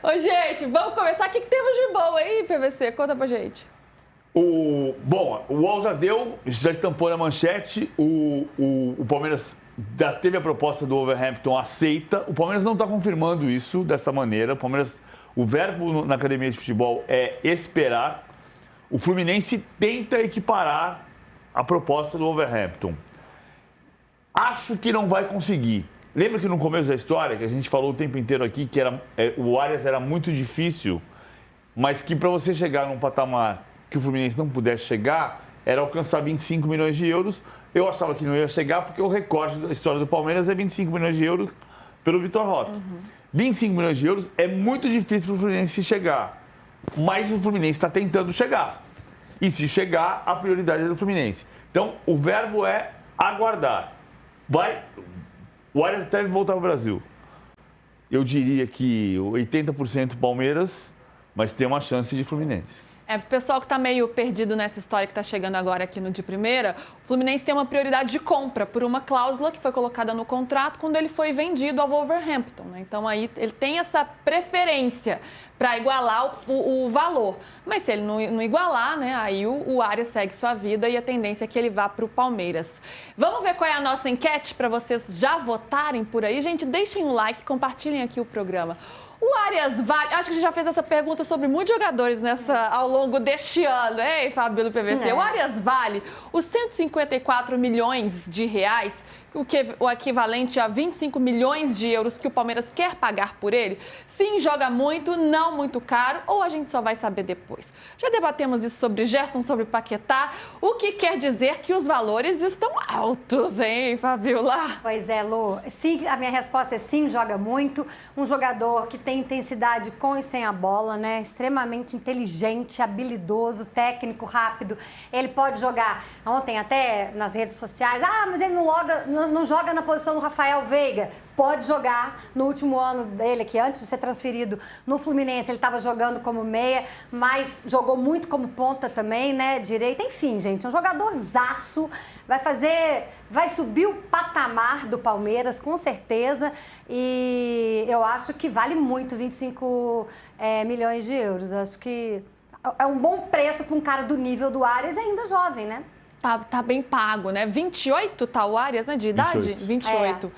Ô, gente, vamos começar. O que temos de bom aí, PVC? Conta pra gente. Bom, o UOL já estampou na manchete, o Palmeiras já teve a proposta do Wolverhampton aceita. O Palmeiras não está confirmando isso dessa maneira. O verbo na academia de futebol é esperar. O Fluminense tenta equiparar a proposta do Wolverhampton. Acho que não vai conseguir. Lembra que no começo da história, que a gente falou o tempo inteiro aqui, que o Arias era muito difícil, mas que para você chegar num patamar que o Fluminense não pudesse chegar, era alcançar 25 milhões de euros. Eu achava que não ia chegar, porque o recorde da história do Palmeiras é 25 milhões de euros pelo Vitor Roque. 25 milhões de euros é muito difícil para o Fluminense chegar, mas o Fluminense está tentando chegar. E se chegar, a prioridade é do Fluminense. Então, o verbo é aguardar. O Arias deve voltar para o Brasil. Eu diria que 80% Palmeiras, mas tem uma chance de Fluminense. Pro pessoal que está meio perdido nessa história que está chegando agora aqui no De Primeira, o Fluminense tem uma prioridade de compra por uma cláusula que foi colocada no contrato quando ele foi vendido ao Wolverhampton, né? Então aí ele tem essa preferência para igualar o valor. Mas se ele não igualar, né, aí o Arias segue sua vida e a tendência é que ele vá para o Palmeiras. Vamos ver qual é a nossa enquete para vocês já votarem por aí? Gente, deixem um like, compartilhem aqui o programa. O Arias vale... Acho que a gente já fez essa pergunta sobre muitos jogadores ao longo deste ano, hein, Fábio do PVC? O Arias vale os 154 milhões de reais, o equivalente a 25 milhões de euros que o Palmeiras quer pagar por ele? Sim, joga muito, não muito caro, ou a gente só vai saber depois? Já debatemos isso sobre Gerson, sobre Paquetá, o que quer dizer que os valores estão altos, hein, Fabiola? Pois é, Lu. Sim, a minha resposta é sim, joga muito. Um jogador que tem intensidade com e sem a bola, né? Extremamente inteligente, habilidoso, técnico, rápido. Ele pode jogar, ontem até nas redes sociais, mas ele não joga na posição do Rafael Veiga. Pode jogar. No último ano dele, que antes de ser transferido no Fluminense, ele estava jogando como meia, mas jogou muito como ponta também, né? Direita. Enfim, gente, um jogadorzaço. Vai subir o patamar do Palmeiras, com certeza. E eu acho que vale muito 25 milhões de euros. Acho que é um bom preço para um cara do nível do Arias, ainda jovem, né? Tá bem pago, né? 28 tá o Arias, né, de idade? 28.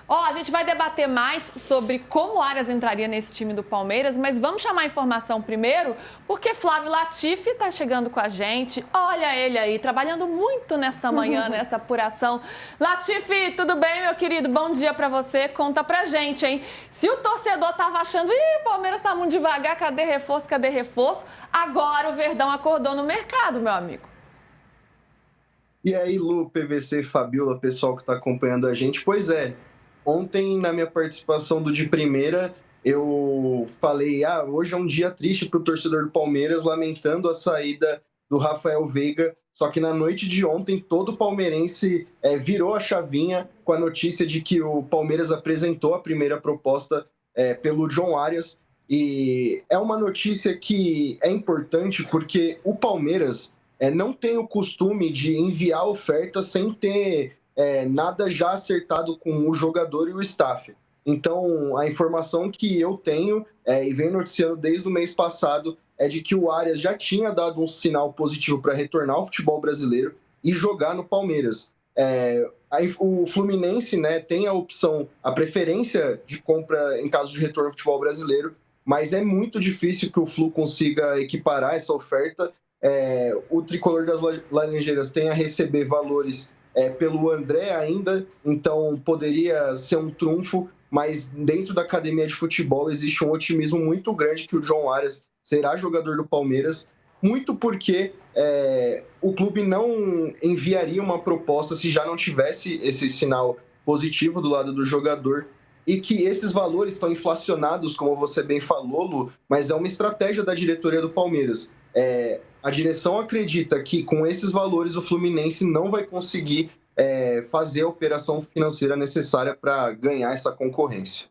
A gente vai debater mais sobre como o Arias entraria nesse time do Palmeiras, mas vamos chamar a informação primeiro, porque Flávio Latifi está chegando com a gente. Olha ele aí, trabalhando muito nesta manhã, nesta apuração. Latifi, tudo bem, meu querido? Bom dia para você. Conta pra gente, hein? Se o torcedor tava achando, o Palmeiras tá muito devagar, cadê reforço, cadê reforço? Agora o Verdão acordou no mercado, meu amigo. E aí, Lu, PVC, Fabiola, pessoal que está acompanhando a gente. Pois é, ontem na minha participação do De Primeira, eu falei, hoje é um dia triste para o torcedor do Palmeiras, lamentando a saída do Rafael Veiga. Só que na noite de ontem, todo palmeirense virou a chavinha com a notícia de que o Palmeiras apresentou a primeira proposta pelo John Arias. E é uma notícia que é importante porque o Palmeiras não tem o costume de enviar oferta sem ter nada já acertado com o jogador e o staff. Então, a informação que eu tenho e venho noticiando desde o mês passado é de que o Arias já tinha dado um sinal positivo para retornar ao futebol brasileiro e jogar no Palmeiras. O Fluminense, né, tem a opção, a preferência de compra em caso de retorno ao futebol brasileiro, mas é muito difícil que o Flu consiga equiparar essa oferta. O tricolor das Laranjeiras tem a receber valores pelo André ainda, então poderia ser um trunfo, mas dentro da academia de futebol existe um otimismo muito grande que o John Arias será jogador do Palmeiras, muito porque o clube não enviaria uma proposta se já não tivesse esse sinal positivo do lado do jogador, e que esses valores estão inflacionados, como você bem falou, Lu, mas é uma estratégia da diretoria do Palmeiras. A direção acredita que com esses valores o Fluminense não vai conseguir fazer a operação financeira necessária para ganhar essa concorrência.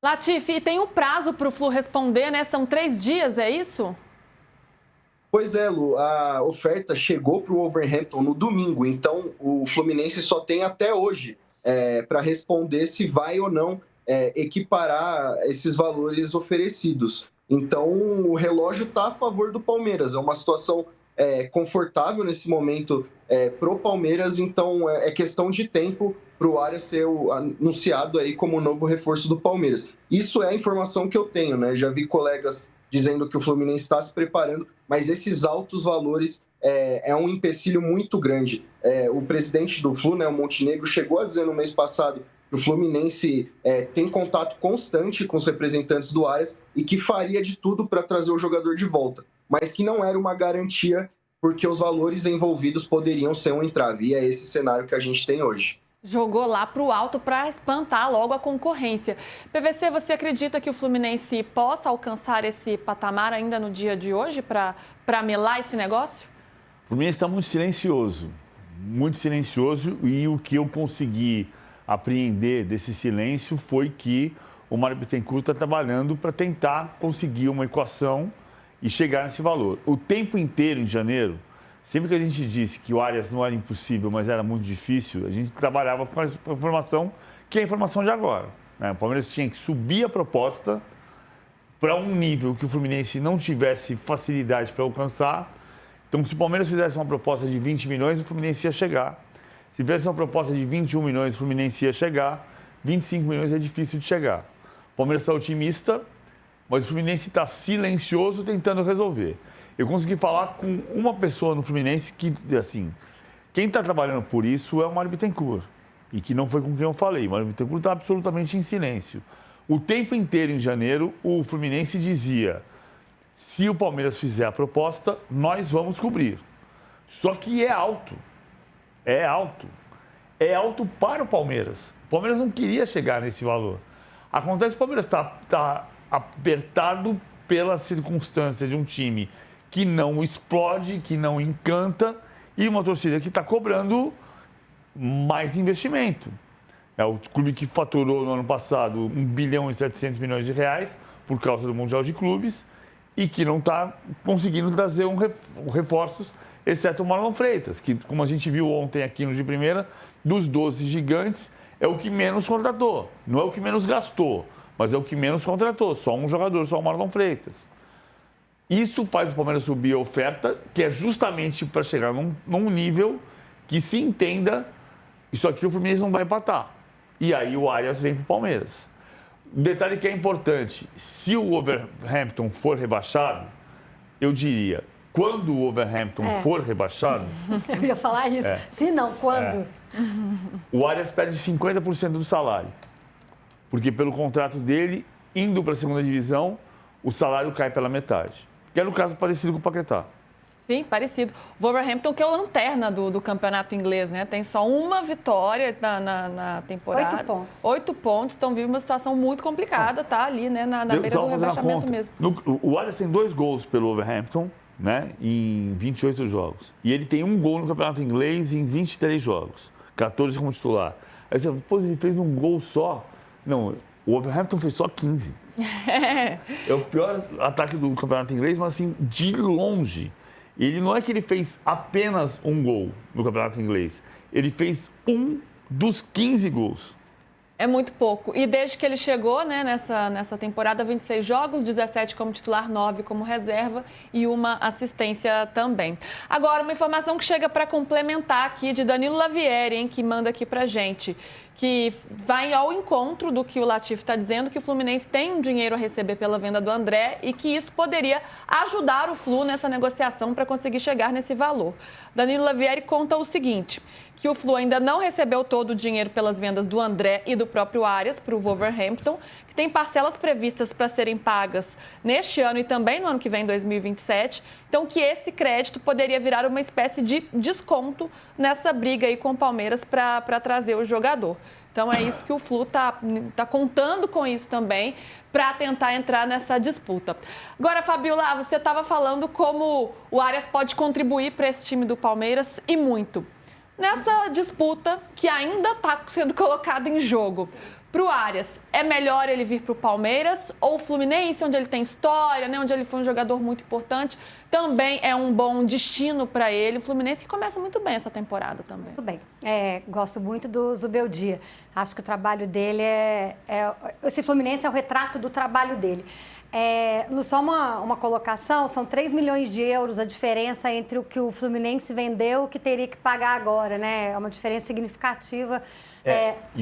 Latifi, tem um prazo para o Flu responder, né? São 3 dias, é isso? Pois é, Lu, a oferta chegou para o Wolverhampton no domingo, então o Fluminense só tem até hoje para responder se vai ou não equiparar esses valores oferecidos. Então, o relógio está a favor do Palmeiras. É uma situação confortável nesse momento pro Palmeiras, então é questão de tempo para o Arias ser anunciado aí como o novo reforço do Palmeiras. Isso é a informação que eu tenho, né? Já vi colegas dizendo que o Fluminense está se preparando, mas esses altos valores é um empecilho muito grande. O presidente do Flu, né, o Montenegro, chegou a dizer no mês passado que o Fluminense tem contato constante com os representantes do Arias e que faria de tudo para trazer o jogador de volta, mas que não era uma garantia porque os valores envolvidos poderiam ser um entrave. E é esse cenário que a gente tem hoje. Jogou lá para o alto para espantar logo a concorrência. PVC, você acredita que o Fluminense possa alcançar esse patamar ainda no dia de hoje para melar esse negócio? O Fluminense está muito silencioso, e o que eu consegui apreender desse silêncio foi que o Mário Bittencourt está trabalhando para tentar conseguir uma equação e chegar nesse valor. O tempo inteiro em janeiro, sempre que a gente disse que o Arias não era impossível, mas era muito difícil, a gente trabalhava com a informação que é a informação de agora, né? O Palmeiras tinha que subir a proposta para um nível que o Fluminense não tivesse facilidade para alcançar. Então, se o Palmeiras fizesse uma proposta de 20 milhões, o Fluminense ia chegar. Se tivesse uma proposta de 21 milhões, o Fluminense ia chegar. 25 milhões é difícil de chegar. O Palmeiras está otimista, mas o Fluminense está silencioso tentando resolver. Eu consegui falar com uma pessoa no Fluminense que, assim, quem está trabalhando por isso é o Mário Bittencourt. E que não foi com quem eu falei. O Mário Bittencourt está absolutamente em silêncio. O tempo inteiro em janeiro, o Fluminense dizia: se o Palmeiras fizer a proposta, nós vamos cobrir. Só que é alto. É alto. É alto para o Palmeiras. O Palmeiras não queria chegar nesse valor. Acontece que o Palmeiras está apertado pela circunstância de um time que não explode, que não encanta, e uma torcida que está cobrando mais investimento. É o clube que faturou no ano passado 1 bilhão e 700 milhões de reais por causa do Mundial de Clubes e que não está conseguindo trazer reforços, exceto o Marlon Freitas, que, como a gente viu ontem aqui no de primeira, dos 12 gigantes, é o que menos contratou. Não é o que menos gastou, mas é o que menos contratou. Só um jogador, só o Marlon Freitas. Isso faz o Palmeiras subir a oferta, que é justamente para chegar num nível que se entenda, isso aqui o Fluminense não vai empatar. E aí o Arias vem para o Palmeiras. Detalhe que é importante, se o Wolverhampton for rebaixado, eu diria, quando o Wolverhampton for rebaixado... Eu ia falar isso. Se não, quando? O Arias perde 50% do salário. Porque pelo contrato dele, indo para a segunda divisão, o salário cai pela metade. Que era o caso parecido com o Paquetá. Sim, parecido. O Wolverhampton, que é a lanterna do campeonato inglês, né? Tem só uma vitória na temporada. 8 pontos. 8 pontos, então vive uma situação muito complicada, tá ali, né? Na beira do rebaixamento mesmo. O Arias tem 2 gols pelo Wolverhampton, né? Em 28 jogos. E ele tem 1 gol no campeonato inglês em 23 jogos. 14 como titular. Aí você fala, pô, ele fez 1 gol só. Não, o Wolverhampton fez só 15. É o pior ataque do campeonato inglês, mas assim, de longe. Ele não é que ele fez apenas 1 gol no campeonato inglês. Ele fez 1 dos 15 gols. É muito pouco. E desde que ele chegou, né, nessa temporada, 26 jogos, 17 como titular, 9 como reserva e 1 assistência também. Agora, uma informação que chega para complementar aqui de Danilo Lavieri, hein, que manda aqui pra gente, que vai ao encontro do que o Latif está dizendo, que o Fluminense tem um dinheiro a receber pela venda do André e que isso poderia ajudar o Flu nessa negociação para conseguir chegar nesse valor. Danilo Lavieri conta o seguinte, que o Flu ainda não recebeu todo o dinheiro pelas vendas do André e do próprio Arias para o Wolverhampton, que tem parcelas previstas para serem pagas neste ano e também no ano que vem, 2027. Então, que esse crédito poderia virar uma espécie de desconto nessa briga aí com o Palmeiras para trazer o jogador. Então, é isso que o Flu tá contando com isso também para tentar entrar nessa disputa. Agora, Fabiola, você estava falando como o Arias pode contribuir para esse time do Palmeiras e muito. Nessa disputa que ainda está sendo colocada em jogo, Pro Arias, é melhor ele vir pro Palmeiras ou o Fluminense, onde ele tem história, né? Onde ele foi um jogador muito importante, também é um bom destino para ele. O Fluminense que começa muito bem essa temporada também. Muito bem. Gosto muito do Zubeldia. Acho que o trabalho dele esse Fluminense é o retrato do trabalho dele. Lu, só uma colocação, são 3 milhões de euros a diferença entre o que o Fluminense vendeu e o que teria que pagar agora, né? É uma diferença significativa.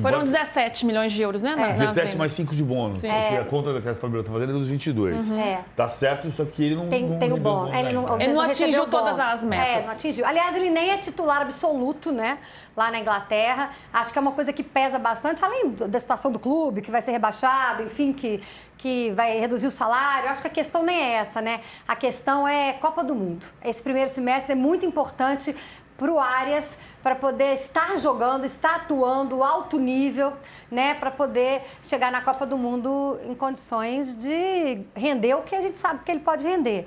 Foram 17 milhões de euros, né? 17 mais 5 de bônus. Sim. Porque a conta que a Fabiola está fazendo é dos 22. Tá certo, só que ele não... Tem o bônus. Ele não atingiu recebeu todas bônus. as metas. Não atingiu. Aliás, ele nem é titular absoluto, né? Lá na Inglaterra. Acho que é uma coisa que pesa bastante, além da situação do clube, que vai ser rebaixado, enfim, que vai reduzir o salário. Acho que a questão nem é essa, né? A questão é Copa do Mundo. Esse primeiro semestre é muito importante para o Arias, para poder estar jogando, estar atuando alto nível, né, para poder chegar na Copa do Mundo em condições de render o que a gente sabe que ele pode render.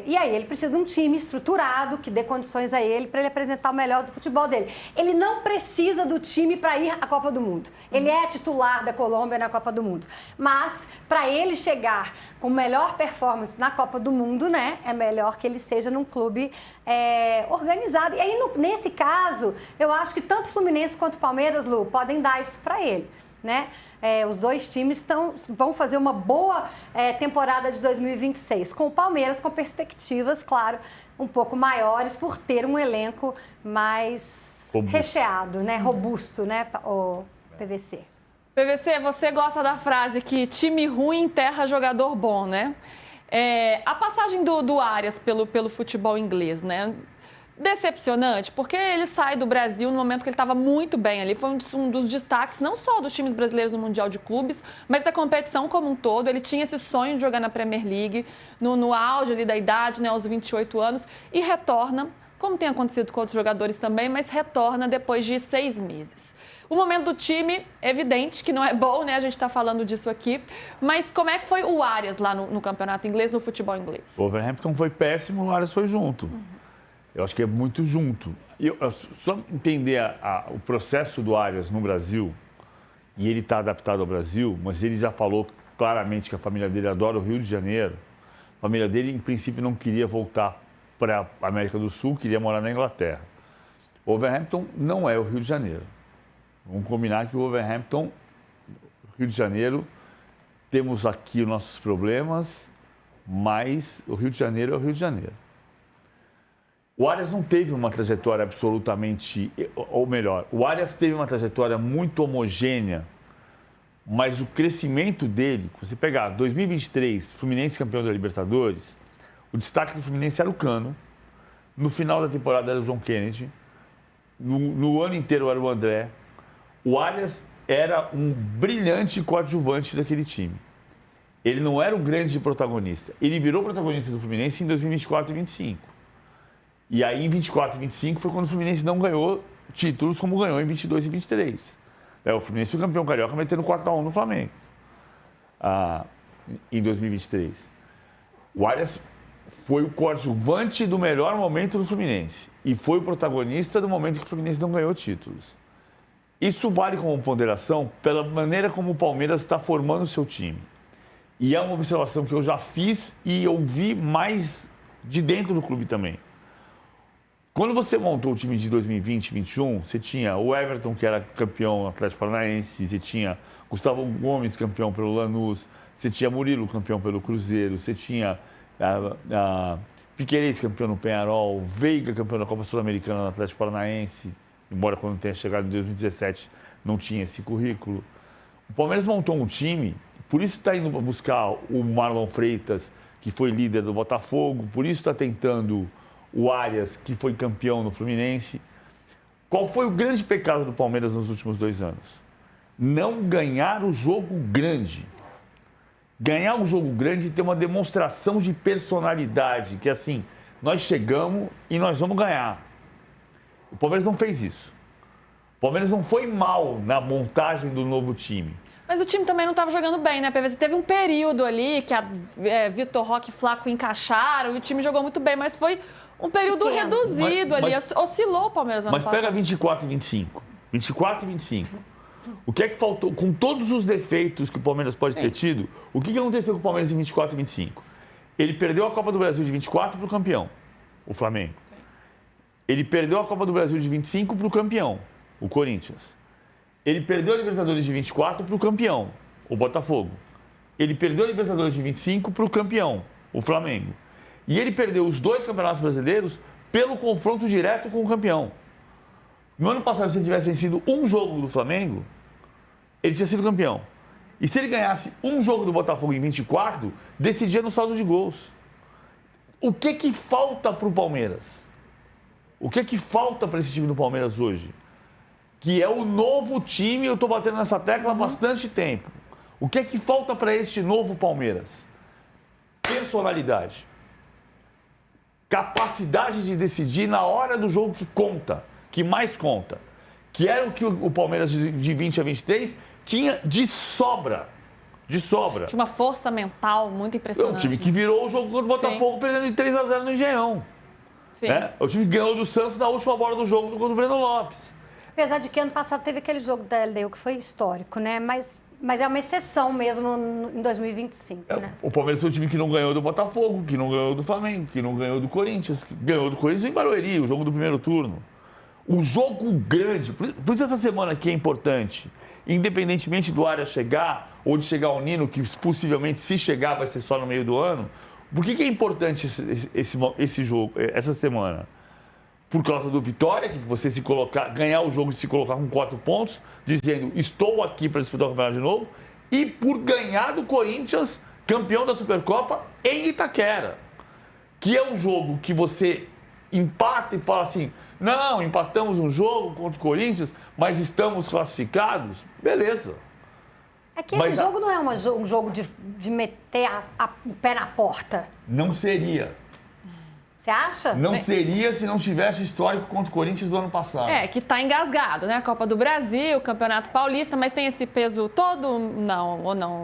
E aí ele precisa de um time estruturado que dê condições a ele para ele apresentar o melhor do futebol dele. Ele não precisa do time para ir à Copa do Mundo. Ele é titular da Colômbia na Copa do Mundo. Mas para ele chegar com melhor performance na Copa do Mundo, né, é melhor que ele esteja num clube organizado. E aí nesse caso, eu acho que tanto o Fluminense quanto o Palmeiras, Lu, podem dar isso para ele. Né? Os dois times vão fazer uma boa temporada de 2026, com o Palmeiras com perspectivas, claro, um pouco maiores por ter um elenco mais recheado, né? Robusto, né? O PVC. PVC, você gosta da frase que time ruim enterra jogador bom, né? A passagem do Arias pelo futebol inglês, né? Decepcionante, porque ele sai do Brasil no momento que ele estava muito bem ali, foi um dos destaques, não só dos times brasileiros no Mundial de Clubes, mas da competição como um todo. Ele tinha esse sonho de jogar na Premier League, no auge ali da idade, né, aos 28 anos, e retorna, como tem acontecido com outros jogadores também, mas retorna depois de 6 meses. O momento do time, evidente que não é bom, né? A gente está falando disso aqui. Mas como é que foi o Arias lá no campeonato inglês, no futebol inglês? O Wolverhampton foi péssimo, o Arias foi junto. Eu acho que é muito junto. Só entender o processo do Arias no Brasil, e ele está adaptado ao Brasil, mas ele já falou claramente que a família dele adora o Rio de Janeiro. A família dele, em princípio, não queria voltar para a América do Sul, queria morar na Inglaterra. O Wolverhampton não é o Rio de Janeiro. Vamos combinar que o Wolverhampton, Rio de Janeiro, temos aqui os nossos problemas, mas o Rio de Janeiro é o Rio de Janeiro. O Arias não teve uma trajetória absolutamente, ou melhor, o Arias teve uma trajetória muito homogênea, mas o crescimento dele, se você pegar 2023, Fluminense campeão da Libertadores, o destaque do Fluminense era o Cano, no final da temporada era o John Kennedy, no ano inteiro era o André. O Arias era um brilhante coadjuvante daquele time. Ele não era o grande protagonista. Ele virou protagonista do Fluminense em 2024 e 2025. E aí, em 24 e 25, foi quando o Fluminense não ganhou títulos como ganhou em 22 e 23. O Fluminense foi campeão carioca, metendo 4-1 no Flamengo, em 2023. O Arias foi o coadjuvante do melhor momento do Fluminense e foi o protagonista do momento que o Fluminense não ganhou títulos. Isso vale como ponderação pela maneira como o Palmeiras está formando o seu time. E é uma observação que eu já fiz e ouvi mais de dentro do clube também. Quando você montou o time de 2020 e 2021, você tinha o Everton, que era campeão no Atlético Paranaense, você tinha Gustavo Gomes, campeão pelo Lanús, você tinha Murilo, campeão pelo Cruzeiro, você tinha Piquerez, campeão no Peñarol, Veiga, campeão da Copa Sul-Americana no Atlético Paranaense, embora quando tenha chegado em 2017 não tinha esse currículo. O Palmeiras montou um time, por isso está indo buscar o Marlon Freitas, que foi líder do Botafogo, por isso está tentando o Arias, que foi campeão no Fluminense. Qual foi o grande pecado do Palmeiras nos últimos 2 anos? Não ganhar o jogo grande. Ganhar o jogo grande e ter uma demonstração de personalidade, que assim, nós chegamos e nós vamos ganhar. O Palmeiras não fez isso. O Palmeiras não foi mal na montagem do novo time. Mas o time também não estava jogando bem, né, PVC? Teve um período ali que Vitor Roque e Flaco encaixaram e o time jogou muito bem, mas foi um período reduzido ali. Oscilou o Palmeiras ano passado. Mas pega 24 e 25. 24 e 25. O que é que faltou? Com todos os defeitos que o Palmeiras pode ter tido, o que aconteceu com o Palmeiras em 24 e 25? Ele perdeu a Copa do Brasil de 24 para o campeão, o Flamengo. Ele perdeu a Copa do Brasil de 25 para o campeão, o Corinthians. Ele perdeu a Libertadores de 24 para o campeão, o Botafogo. Ele perdeu a Libertadores de 25 para o campeão, o Flamengo. E ele perdeu os 2 campeonatos brasileiros pelo confronto direto com o campeão. No ano passado, se ele tivesse vencido um jogo do Flamengo, ele tinha sido campeão. E se ele ganhasse um jogo do Botafogo em 24, decidia no saldo de gols. O que falta para o Palmeiras? O que falta para esse time do Palmeiras hoje? Que é o novo time, eu estou batendo nessa tecla há bastante tempo. O que falta para este novo Palmeiras? Personalidade. Capacidade de decidir na hora do jogo que conta, que mais conta. Que era o que o Palmeiras de 20 a 23 tinha de sobra. De sobra. Tinha uma força mental muito impressionante. É o time que virou o jogo contra o Botafogo perdendo de 3-0 no Engenhão. Sim. É o time que ganhou do Santos na última bola do jogo contra o Breno Lopes. Apesar de que ano passado teve aquele jogo da LDU que foi histórico, né? Mas é uma exceção mesmo em 2025, né? O Palmeiras foi o time que não ganhou do Botafogo, que não ganhou do Flamengo, que não ganhou do Corinthians, que ganhou do Corinthians em Barueri, o jogo do primeiro turno. O jogo grande, por isso essa semana aqui é importante, independentemente do Arias chegar, ou de chegar o Nino, que possivelmente se chegar vai ser só no meio do ano. Por que é importante esse jogo, essa semana? Por causa do Vitória, que você se colocar, ganhar o jogo e se colocar com 4 pontos, dizendo estou aqui para disputar o campeonato de novo, e por ganhar do Corinthians, campeão da Supercopa, em Itaquera. Que é um jogo que você empata e fala assim, não, empatamos um jogo contra o Corinthians, mas estamos classificados, beleza. É que esse jogo não é um jogo de meter o pé na porta. Não seria. Você acha? Não seria se não tivesse histórico contra o Corinthians do ano passado. É, que tá engasgado, né? A Copa do Brasil, o Campeonato Paulista, mas tem esse peso todo? Não, ou não?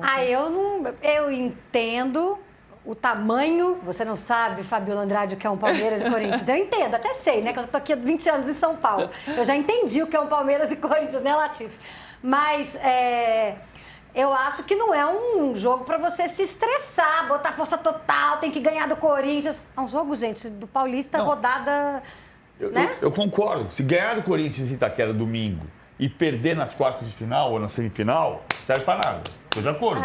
Eu entendo o tamanho, você não sabe, Fabiola Andrade, o que é um Palmeiras e Corinthians. Eu entendo, até sei, né? Que eu tô aqui há 20 anos em São Paulo. Eu já entendi o que é um Palmeiras e Corinthians, né, Latif? Mas eu acho que não é um jogo para você se estressar, botar força total, tem que ganhar do Corinthians. É um jogo, gente, do Paulista, não. Rodada... Eu concordo. Se ganhar do Corinthians em Itaquera domingo e perder nas quartas de final ou na semifinal, serve para nada. Estou de acordo.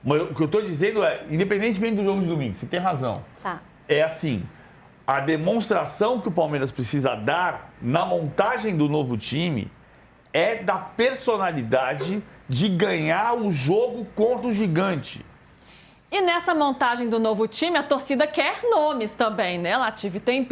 Mas o que eu estou dizendo é, independentemente do jogo de domingo, você tem razão. Tá. É assim, a demonstração que o Palmeiras precisa dar na montagem do novo time é da personalidade de ganhar o jogo contra o gigante. E nessa montagem do novo time, a torcida quer nomes também, né, Latif? Vem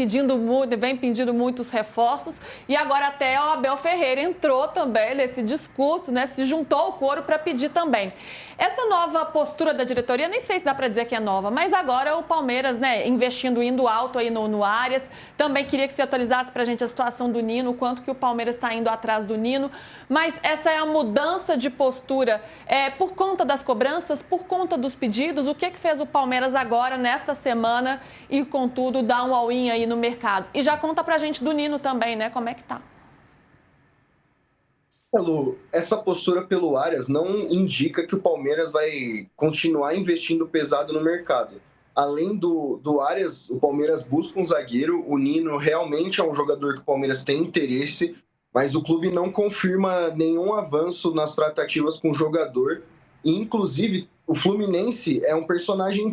pedindo muitos reforços e agora até o Abel Ferreira entrou também nesse discurso, né? Se juntou ao coro para pedir também. Essa nova postura da diretoria, nem sei se dá para dizer que é nova, mas agora o Palmeiras, né, investindo, indo alto aí no Arias. Também queria que você atualizasse para a gente a situação do Nino, o quanto que o Palmeiras está indo atrás do Nino. Mas essa é a mudança de postura por conta das cobranças, por conta dos pedidos. O que fez o Palmeiras agora, nesta semana, e, contudo, dar um all-in aí no mercado? E já conta pra gente do Nino também, né? Como é que tá? Lu, essa postura pelo Arias não indica que o Palmeiras vai continuar investindo pesado no mercado. Além do Arias, o Palmeiras busca um zagueiro. O Nino realmente é um jogador que o Palmeiras tem interesse, mas o clube não confirma nenhum avanço nas tratativas com o jogador. E, inclusive, o Fluminense é um personagem